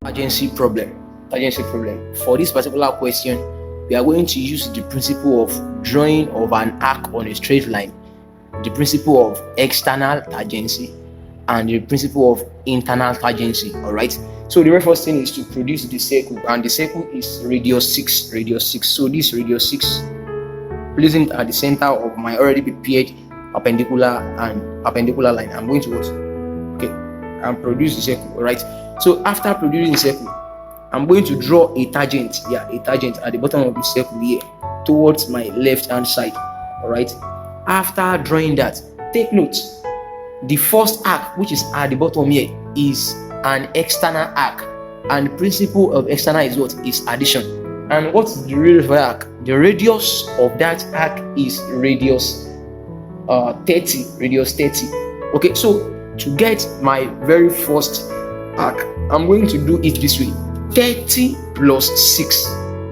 Tangency problem. For this particular question, we are going to use the principle of drawing of an arc on a straight line, the principle of external tangency, and the principle of internal tangency. All right. So the very first thing is to produce the circle, and the circle is radius 6. So this radius 6, placing it at the center of my already prepared perpendicular line. I'm going to what? Okay, and produce the circle. All right. So after producing the circle, I'm going to draw a tangent. A tangent at the bottom of the circle here towards my left hand side. All right. After drawing that, take note, the first arc, which is at the bottom here, is an external arc, and the principle of external is what? Is addition. And what's the radius of the arc? The radius of that arc is radius 30. Okay, so to get my very first arc, I'm going to do it this way: 30 plus 6.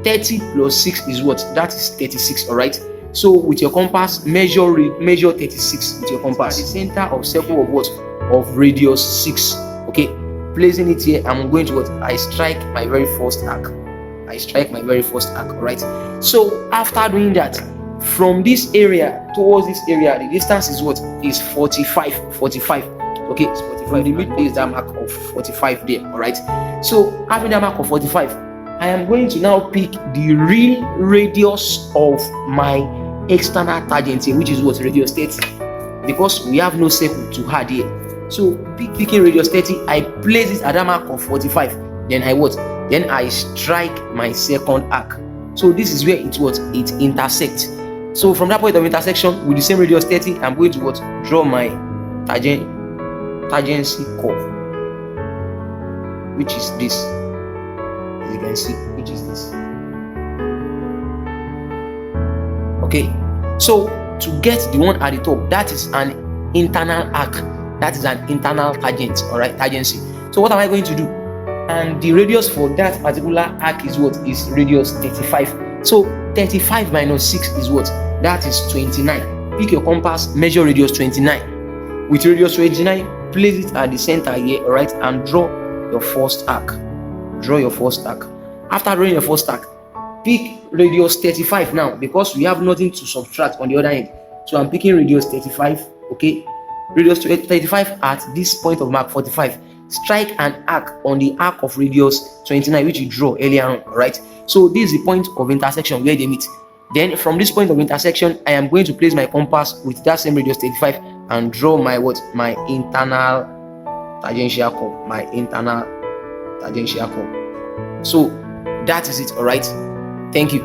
30 plus 6 is what? That is 36. All right. So with your compass, measure 36 with your compass. At the center of circle of what? Of radius 6. Okay, placing it here, I'm going to what? I strike my very first arc. All right. So after doing that, from this area towards this area, the distance is what? Is 45. Okay, it's 45. The midpoint is that mark of 45 there. All right. So having that mark of 45, I am going to now pick the real radius of my external tangent here, which is what? Radius 30, because we have no circle to add here. So picking radius 30, I place it at that mark of 45. Then I what? Then I strike my second arc. So this is where it intersects. So from that point of intersection with the same radius 30, I'm going to what? Draw my tangency curve, which is this. As you can see, which is this. Okay, so to get the one at the top, that is an internal arc, that is an internal tangent. All right, tangency. So what am I going to do? And the radius for that particular arc is what? Is radius 35. So 35 minus 6 is what? That is 29. Pick your compass, measure radius 29. With radius 29, place it at the center here. All right, and draw your first arc. After drawing your first arc, pick radius 35 now, because we have nothing to subtract on the other end. So I'm picking radius 35. Okay, radius 35 at this point of mark 45. Strike an arc on the arc of radius 29, which you draw earlier on. Right. So this is the point of intersection where they meet. Then from this point of intersection, I am going to place my compass with that same radius 35 and draw my what? My internal tangential curve. So that is it. All right. Thank you.